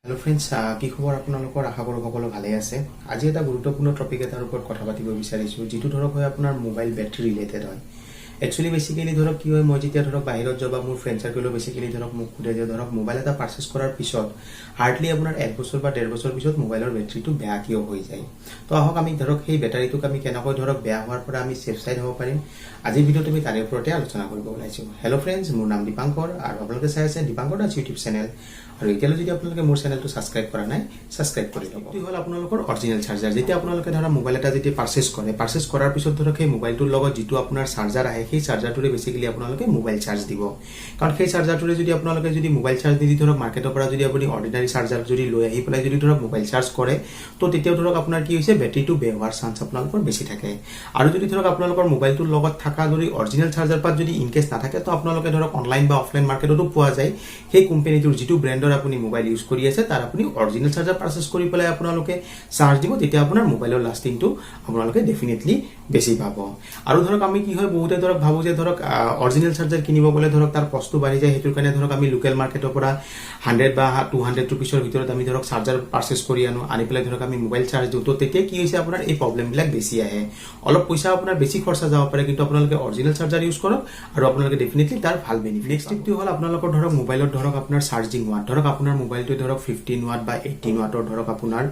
hello friends কি খবৰ আপোনালোকৰ আশা কৰো সকলো ভালে আছে আজি এটা গুৰুত্বপূৰ্ণ টপিক এটাৰ ওপৰত কথা পাতিব বিচাৰিছো যেটো ধৰক হয় আপোনাৰ মোবাইল ব্যাটাৰি ৰিলেটেড হয় একচুয়ালি বেসিক্যালি ধৰক কি হয় মই যেতিয়া ধৰক বাহিৰত যাব মোৰ ফ্ৰেন্ড সাৰ্কেলও বেসিক্যালি ধৰক মোক খুদে যে ধৰক মোবাইল এটা পাৰচেজ কৰাৰ পিছত হাৰ্ডলি আপোনাৰ 1 বছৰ বা 1.5 বছৰ পিছত মোবাইলৰ ব্যাটাৰিটো বেয়া কিয় হৈ যায় তো আহক আমি ধৰক সেই ব্যাটাৰিটোক আমি কেনেকৈ ধৰক বেয়া হোৱাৰ পৰা আমি সেফ সাইড হ'ব পাৰিম আজি ভিডিঅ'টো আমি তাৰে ওপৰতে আলোচনা কৰিব ওলাইছো হেল্ল ফ্ৰেন্ডস মোৰ নাম দীপাংকৰ আৰু আপোনালোকে চাই আছে দীপাংকৰ দাস ইউটিউব চেনেল আৰু এতিয়ালৈ যদি আপোনালোকে মোৰ চেনেলটো সাবস্ক্ৰাইব কৰা নাই সাবস্ক্ৰাইব কৰি ল'ব কি হ'ল আপোনালোকৰ অৰিজিনাল চাৰ্জাৰ যেতিয়া আপোনালোকে ধৰা মোবাইল এটা যেতিয়া পাৰচেজ কৰাৰ পিছত ধৰক সেই মোবাইলটোৰ লগত যেটো আপোনাৰ চাৰ্জাৰ আহে সেই চাৰ্জাৰটোৰে বেসিক্যালি আপোনালোকে মোবাইল চাৰ্জ দিব কাৰণ সেই চাৰ্জাৰটোৰে যদি আপোনালোকে যদি মোবাইল চাৰ্জ দি ধৰক মাৰ্কেটৰ পৰা যদি আপুনি অৰ্ডিনাৰী চাৰ্জাৰ যদি লৈ আহি পেলাই যদি ধৰক মোবাইল চাৰ্জ কৰে তো তেতিয়া ধৰক আপোনাৰ কি হৈছে ব্যাটাৰিটো বেয়া হোৱাৰ চান্স আপোনালোকৰ বেছি থাকে আৰু যদি ধৰক আপোনালোকৰ মোবাইলটোৰ লগত থাকা যদি অৰিজিনাল চাৰ্জাৰ পাত যদি ইনকেস নাথাকে তো আপোনালোকে ধৰক অনলাইন বা অফলাইন মাৰ্কেটতো পোৱা যায় সেই কোম্পানীটোৰ যেটো ব্ৰ্যান্ডৰ আপুনি মোবাইল ইউজ কৰি আছে তাৰ আপুনি অৰিজিনাল চাৰ্জাৰ পাৰচেজ কৰি পেলাই আপোনালোকে চাৰ্জ দিব তেতিয়া আপোনাৰ মোবাইলৰ লাষ্টিংটো আপোনালোকে ডেফিনেটলি বেছি পাব আৰু ধৰক আমি কি হয় বহুতে ধৰক ভাবো যে ধৰক অৰিজিনাল চাৰ্জাৰ কিনিব গলে ধৰক তাৰ কষ্ট বাঢ়ি যায় হেতুৰ কাৰণে ধৰক আমি লোকেল মাৰ্কেটৰ পৰা 100 বা 200 रुपीसৰ ভিতৰত আমি ধৰক চাৰ্জাৰ পাৰচেজ কৰি আনি পেলাই ধৰক আমি মোবাইল চাৰ্জ দিও তো তেতিয়া কি হৈছে আপোনাৰ এই প্ৰবলেম বিলাক বেছি আহে অলপ পইচা আপোনাৰ বেছি খৰচা যাব পাৰে কিন্তু আপোনালোকে অৰিজিনাল চাৰ্জাৰ ইউজ কৰক আৰু আপোনালোকে ডেফিনেটলি তাৰ ভাল বেনিফিট নেক্সট টিপটো হ'ল আপোনালোকৰ ধৰক মোবাইলত ধৰক আপোনাৰ চাৰ্জিং ওৱাট ধৰক আপোনাৰ মোবাইলটো ধৰক 15 ওয়াট বা 18 ওয়াটৰ ধৰক আপোনাৰ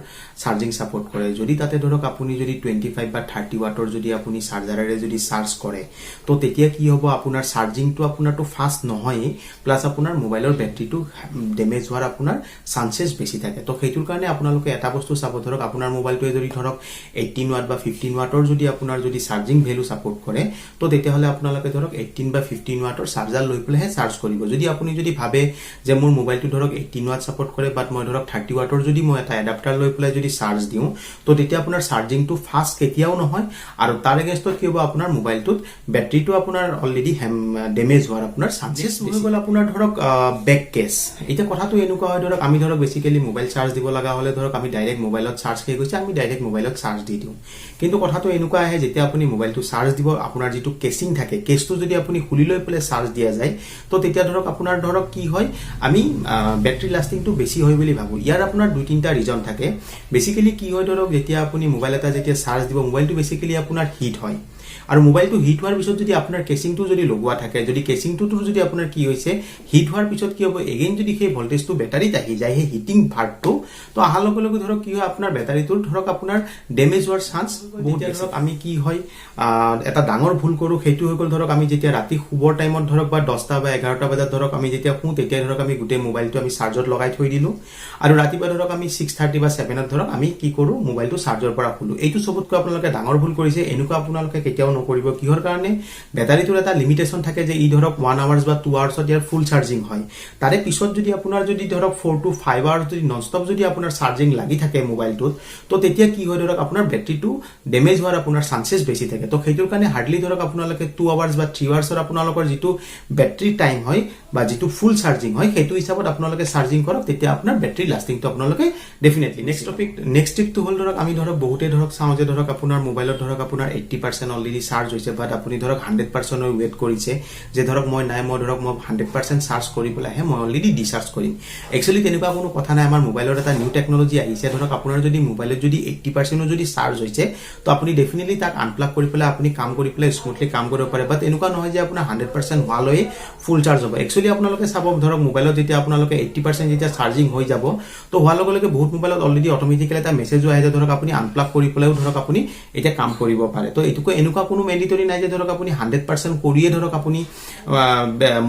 চাৰ্জিং সাপোৰ্ট কৰে যদি তাতে ধৰক আপুনি যদি 25 বা 30 ওয়াটৰ যদি আপুনি চাৰ্জাৰেৰে যদি চাৰ্জ কৰে তো তেতিয়া কি হ'ব আপোনাৰ চাৰ্জিংটো আপোনাৰটো ফাষ্ট নহয় প্লাস আপোনাৰ মোবাইলৰ ব্যাটাৰিটো ড্যামেজ হোৱাৰ আপোনাৰ চান্সেস বেছি থাকে তো হেতুৰ কাৰণে আপোনালোকে এটা বস্তু চাব ধৰক আপোনাৰ মোবাইলটোৱে যদি ধৰক 18 ওয়াট বা 15 ওয়াটৰ যদি আপোনাৰ যদি চাৰ্জিং ভ্যালু সাপোৰ্ট কৰে তো তেতিয়া হলে আপোনালোকে ধৰক 18 বা 15 ওয়াটৰ চাৰ্জাৰ লৈ পেলাইহে চাৰ্জ কৰিব যদি আপুনি যদি ভাবে যে মোৰ মোবাইলটো ধৰক 18 ওয়াট সাপোৰ্ট কৰে বাট মই ধৰক 30 ওয়াটৰ যদি মই এটা এডাপ্টাৰ লৈ পেলাই যদি চাৰ্জ দিও তো তেতিয়া আপোনাৰ চাৰ্জিংটো ফাষ্ট কেতিয়াও নহয় আৰু তাৰ এগেইনষ্টত কি হ'ব আপোনাৰ মোবাইলটোত ব্যাটাৰিটো আপোনাৰ অলৰেডি ড্যামেজ হোৱাৰ আপোনাৰ চান্সেস হৈ গ'ল আপোনাৰ ধৰক বেক কেস এটা কথাটো এনেকুৱা হয় ধৰক আমি ধৰক বেসিক্যালি মোবাইল চাৰ্জ দিব লগা হলে ধৰক আমি ডাইৰেক্ট মোবাইলত চাৰ্জ কৈ গৈছে আমি ডাইৰেক্ট মোবাইলত চাৰ্জ দি দিও কিন্তু কথাটো এনেকুৱা আহে যেতিয়া আপুনি মোবাইলটো চাৰ্জ দিব আপোনাৰ যেটো কেসিং থাকে কেসটো যদি আপুনি খুলি লৈ পেলে চাৰ্জ দিয়া যায় তো তেতিয়া ধৰক আপোনাৰ ধৰক কি হয় আমি ব্যাটাৰি লাষ্টিংটো বেছি হয় বুলি ভাবো ইয়াৰ আপোনাৰ দুই তিনটা ৰিজন থাকে বেসিক্যালি কি হয় ধৰক যেতিয়া আপুনি মোবাইল এটা যেতিয়া চাৰ্জ দিব মোবাইলটো বেসিক্যালি আপোনাৰ হিট হয় আৰু মোবাইলটো হিট হোৱাৰ পিছত যদি আপোনাৰ কেসিংটো যদি লগোৱা থাকে যদি কেসিংটো যদি আপোনাৰ কি হৈছে হিট হোৱাৰ পিছত কি হ'ব এগেইন যদি সেই ভোল্টেজটো ব্যাটাৰিত আহি যায় সেই হিটিং ভাৰ্টটো তো আহাৰ লগে লগে ধৰক কি হয় আপোনাৰ ব্যাটাৰিটোৰ ধৰক আপোনাৰ ড্যামেজ হোৱাৰ চান্স বহুত ধৰক আমি কি হয় এটা ডাঙৰ ভুল কৰো হেতু হৈ গল ধৰক আমি যেতিয়া ৰাতি শুবৰ টাইমত ধৰক বা 10টা বা 11টা বজাত ধৰক আমি যেতিয়া শু তেতিয়া ধৰক আমি গুটে মোবাইলটো আমি চাৰ্জত লগাই থৈ দিলো আৰু ৰাতিপুৱা ধৰক আমি 6:30 বা 7ত ধৰক আমি কি কৰো মোবাইলটো চাৰ্জৰ পৰা খুলো এইটো সবতকৈ আপোনালোকে ডাঙৰ ভুল কৰিছে এনেকুৱা আপোনালোকে কেতিয়াও নকৰিব কিহৰ কাৰণে ব্যাটাৰিটোৰ এটা লিমিটেশন থাকে যে ই ধৰক 1 আৱাৰ্স বা 2 আৱাৰ্সত ইয়াৰ ফুল চাৰ্জিং হয় তাৰে পিছত যদি আপোনাৰ যদি ধৰক 4 to 5 আৱাৰ্স যদি ননস্টপ যদি আপোনাৰ চাৰ্জিং লাগি থাকে মোবাইলটোত তো তেতিয়া কি হয় ধৰক আপোনাৰ ব্যাটাৰিটো ড্যামেজ হোৱাৰ আপোনাৰ চান্সেস বেছি থাকে তো হেতুৰ কাৰণে হাৰ্ডলি ধৰক আপোনালোকে 2 আৱাৰ্স বা 3 আৱাৰ্সৰ আপোনালোকৰ যেটো ব্যাটাৰি টাইম হয় বা যেটো ফুল চাৰ্জিং হয় হেতু হিচাপত আপোনালোকে চাৰ্জিং কৰক তেতিয়া আপোনাৰ ব্যাটাৰি লাষ্টিংটো আপোনালোকে ডেফিনেটলি নেক্সট টিপটো হল ধৰক আমি ধৰক বহুতে ধৰক চাও যে ধৰক আপোনাৰ মোবাইলত ধৰক আপোনাৰ 80% অলৰেডি চাৰ্জ হৈছে বাট আপুনি ধৰক 100% হৈ ৱেট কৰিছে যে ধৰক মই ধৰক মই 100% চাৰ্জ কৰি পেলাইহে মই অলৰেডি ডিচাৰ্জ কৰিম একচুয়ালি তেনেকুৱা কোনো কথা নাই আমাৰ মোবাইলৰ এটা নিউ টেকনলজি আহিছে ধৰক আপোনাৰ যদি মোবাইলত যদি 80% যদি চাৰ্জ হৈছে তো আপুনি ডেফিনেটলি তাক আনপ্লাগ কৰি পেলাই আপুনি কাম কৰি পেলাই স্মুথলি কাম কৰিব পাৰে বাট এনেকুৱা নহয় যে আপোনাৰ 100% হোৱালৈ ফুল চাৰ্জ হ'ব একচুয়ালি আপোনালোকে চাব ধৰক মোবাইলত যেতিয়া আপোনালোকে 80% যেতিয়া চাৰ্জিং হৈ যাব তো হোৱাৰ লগে লগে বহুত মোবাইলত অলৰেডি অটোমেটিক্যালি এটা মেছেজ আহে যে ধৰক আপুনি আনপ্লাগ কৰি পেলাইও ধৰক আপুনি এটা কাম কৰিব পাৰে তো এটুকু এনেকুৱা কোনো মেন্ডেটৰি নাই যে ধৰক আপুনি 100% কৰিয়ে ধৰক আপুনি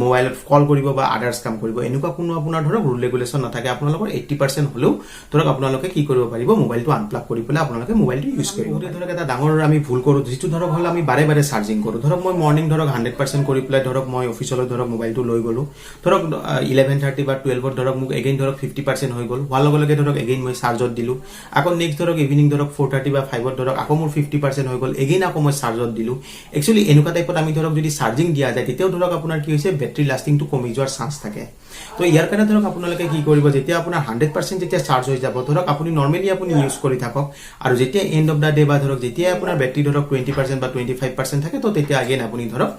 মোবাইলত কল কৰিব বা আদাৰ্স কাম কৰিব এনেকুৱা কোনো আপোনাৰ ধৰক ৰুল ৰেগুলেশন নাথাকে আপোনালোকৰ 80% হলেও ধৰক আপোনালোকে কি কৰিব পাৰিব মোবাইলটো আনপ্লাগ কৰি পেলাই আপোনালোকে মোবাইলটো ইউজ কৰিব ধৰক এটা ডাঙৰ আমি ভুল কৰো যেটো ধৰক হল আমি বাৰে বাৰে চাৰ্জিং কৰো ধৰক মই মৰ্নিং ধৰক 100% কৰি পেলাই ধৰক মই অফিচলৈ ধৰক মোবাইলটো লৈ গলো ধৰক 11:30 বা 12ত ধৰক মোক এগেইন ধৰক 50% হৈ গল হোৱাৰ লগে লগে ধৰক এগেইন মই চাৰ্জত দিলো আকৌ নেক্সট ধৰক ইভিনিং ধৰক 4:30 বা 5ত ধৰক আকৌ মোৰ 50% হৈ গল এগেইন আকৌ মই চাৰ্জত দিলো একচুয়ালি এনেকুৱা টাইপত আমি ধৰক যদি চাৰ্জিং দিয়া যায় তেতিয়াও ধৰক আপোনাৰ কি হৈছে ব্যাটাৰি লাষ্টিংটো কমি যোৱাৰ চান্স থাকে তো ইয়াৰ কাৰণে ধৰক আপোনালোকে কি কৰিব যেতিয়া আপোনাৰ 100% যেতিয়া চাৰ্জ হৈ যাব ধৰক আপুনি নৰ্মেলি আপুনি ইউজ কৰি থাকক আৰু যেতিয়া এন্ড অফ দা ডে বা ধৰক যেতিয়া আপোনাৰ বেটাৰি ধৰক 20% বা 25% থাকে তো তেতিয়া আগেন আপুনি ধৰক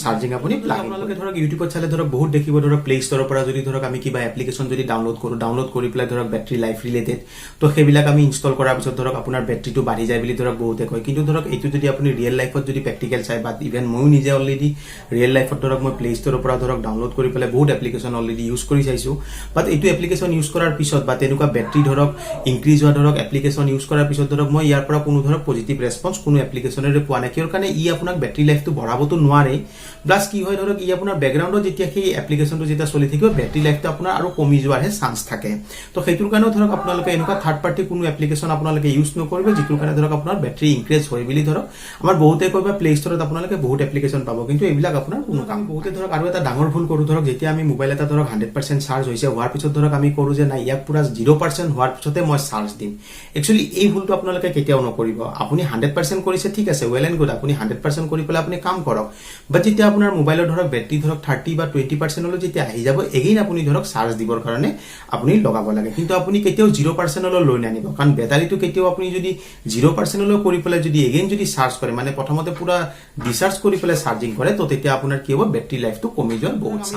চাৰ্জিং আপুনি প্লাগ আপোনালোকে ধৰক ইউটিউবত চালে ধৰক বহুত দেখিব ধৰক প্লে ষ্টৰৰ পৰা যদি ধৰক আমি কিবা এপ্লিকেশন যদি ডাউনলোড কৰি পেলাই ধৰক বেটাৰি লাইফ ৰিলেটেড তো সেইবিলাক আমি ইনষ্টল কৰাৰ পিছত ধৰক আপোনাৰ বেটাৰিটো বাঢ়ি যায় বুলি ধৰক বহুতে কয় কিন্তু ধৰক এইটো যদি আপুনি ৰিয়েল লাইফত যদি প্ৰেক্টিকেল চাই বা ইভেন ময়ো নিজে অলৰেডি ৰিয়েল লাইফত ধৰক মই প্লে ষ্টৰৰ পৰা ধৰক ডাউনলোড কৰি পেলাই বহুত এপ্লিকেশন অলৰেডি ইউজ কৰি চাইছো বাট এইটো এপ্লিকেশন ইউজ কৰাৰ পিছত বা তেনেকুৱা বেটাৰি ধৰক ইনক্ৰিজ হোৱা ধৰক এপ্লিকেশন ইউজ কৰাৰ পিছত ধৰক মই ইয়াৰ পৰা কোনো ধৰক পজিটিভ ৰেসপন্স কোনো এপ্লিকেশনৰে পোৱা নাই কিয়ৰ কাৰণে ই আপোনাক বেটাৰি লাইফটো বঢ়াবতো নোৱাৰে প্লাস কি হয় ধৰক ই আপোনাৰ বেকগ্ৰাউণ্ডত যেতিয়া সেই এপ্লিকেশনটো যেতিয়া চলি থাকিব বেটাৰি লাইফটো আপোনাৰ আৰু কমি যোৱাৰ হে চান্স থাকে তো সেইটোৰ কাৰণে ধৰক আপোনালোকে এনেকুৱা থাৰ্ড পাৰ্টি কোনো এপ্লিকেশন আপোনালোকে ইউজ নকৰিব যিটোৰ কাৰণে ধৰক আপোনাৰ বেটাৰি ইনক্ৰিজ হয় বুলি ধৰক আমাৰ বহুতে কয় প্লে ষ্টৰত আপোনালোকে বহুত এপ্লিকেশন পাব কিন্তু এইবিলাক আপোনাৰ কোনো কাম বহুতে ধৰক আৰু এটা ডাঙৰ ভুল কৰো ধৰক যেতিয়া আমি মোবাইল এটা ধৰক 100% চাৰ্জ হৈছে হোৱাৰ পিছত ধৰক আমি কৰো যে নাই ইয়াক পুৰা 0% হোৱাৰ পিছতে মই চাৰ্জ দিম একচুয়ালি এই ভুলটো আপোনালোকে কেতিয়াও নকৰিব আপুনি 100% কৰিছে ঠিক আছে ওয়েল এন্ড গুড আপুনি 100% কৰি পেলাই আপুনি কাম কৰক বাট যেতিয়া আপোনাৰ মোবাইলৰ ধৰক বেটাৰি ধৰক 30 বা 20% লৈ যেতিয়া আহি যাব এগেইন আপুনি ধৰক চাৰ্জ দিবৰ কাৰণে আপুনি লগাব লাগে কিন্তু আপুনি কেতিয়াও 0% লৈ নানিব কাৰণ বেটাৰিটো কেতিয়াও আপুনি যদি 0% লৈ কৰি পেলাই যদি এগেইন যদি চাৰ্জ কৰে মানে প্ৰথমতে পুৰা ডিচাৰ্জ কৰি পেলাই চাৰ্জিং কৰে তো তেতিয়া আপোনাৰ কি হ'ব বেটাৰি লাইফটো কমি যোৱাৰ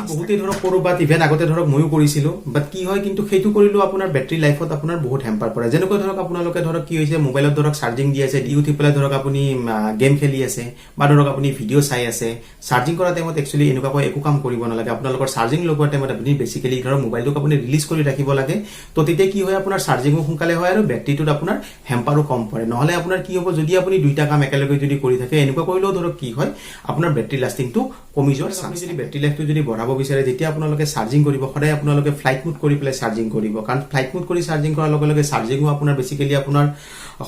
বহুতে ধৰক কৰো বাট ইভেন আগতে ধৰক ময়ো কৰিছিলো বাট কি হয় কিন্তু সেইটো কৰিলো আপোনাৰ বেটাৰি লাইফত আপোনাৰ বহুত হেম্পাৰ পৰে যেনেকৈ ধৰক আপোনালোকে ধৰক কি হৈছে মোবাইলত ধৰক চাৰ্জিং দি আছে দি উঠি পেলাই ধৰক আপুনি গেম খেলি আছে বা ধৰক আপুনি ভিডিঅ' চাই আছে চাৰ্জিং কৰা টাইমত একচুয়ালি এনেকুৱাকৈ একো কাম কৰিব নালাগে আপোনালোকৰ চাৰ্জিং লগোৱাৰ টাইমত আপুনি বেসিক্যালি ধৰক মোবাইলটোক আপুনি ৰিলিজ কৰি ৰাখিব লাগে তো তেতিয়া কি হয় আপোনাৰ চাৰ্জিংও সোনকালে হয় আৰু বেটাৰিটোত আপোনাৰ হেম্পাৰো কম পৰে নহলে আপোনাৰ কি হ'ব যদি আপুনি দুইটা কাম একেলগে যদি কৰি থাকে এনেকুৱা কৰিলেও ধৰক কি হয় আপোনাৰ বেটাৰি লাষ্টিংটো কমি যোৱাৰ চান্স যদি বেটাৰি লাইফটো যদি বঢ়াব বিচাৰে যেতিয়া আপোনালোকে চাৰ্জিং কৰিব সদায় আপোনালোকে ফ্লাইট মোড কৰি পেলাই চাৰ্জিং কৰিব কাৰণ ফ্লাইট মোড কৰি চাৰ্জিং কৰাৰ লগে লগে চাৰ্জিংও আপোনাৰ বেসিক্যালি আপোনাৰ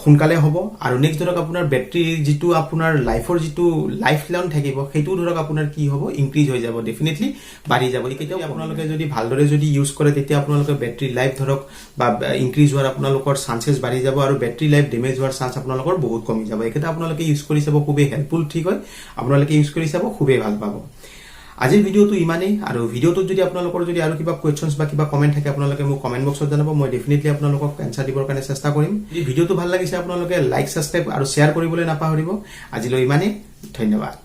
সোনকালে হ'ব আৰু নেক্সট ধৰক আপোনাৰ বেটাৰি যিটো আপোনাৰ লাইফৰ যিটো লাইফ লং থাকিব সেইটো ধৰক আপোনাৰ কি হ'ব ইনক্ৰিজ হৈ যাব ডেফিনেটলি বাঢ়ি যাব কেতিয়াও আপোনালোকে যদি ভালদৰে যদি ইউজ কৰে তেতিয়া আপোনালোকে বেটাৰি লাইফ ধৰক বা ইনক্ৰিজ হোৱাৰ আপোনালোকৰ চান্সেছ বাঢ়ি যাব আৰু বেটাৰি লাইফ ডেমেজ হোৱাৰ চান্স আপোনালোকৰ বহুত কমি যাব একেটা আপোনালোকে ইউজ কৰি চাব খুবেই হেল্পফুল ঠিক হয় আপোনালোকে ইউজ কৰি চাব খুবেই ভাল পাব আজিৰ ভিডিওটো ইমানেই আৰু ভিডিওটোত যদি আপোনালোকৰ যদি আৰু কিবা কোৱেশ্চনছ বা কিবা কমেন্ট থাকে আপোনালোকে মোক কমেন্ট বক্সত জনাব মই ডেফিনেটলি আপোনালোকক এনসাৰ দিবৰ কাৰণে চেষ্টা কৰিম যদি ভিডিওটো ভাল লাগিছে আপোনালোকে লাইক সাবস্ক্ৰাইব আৰু শ্বেয়াৰ কৰিবলৈ নাপাহৰিব আজিলৈ ইমানেই ধন্যবাদ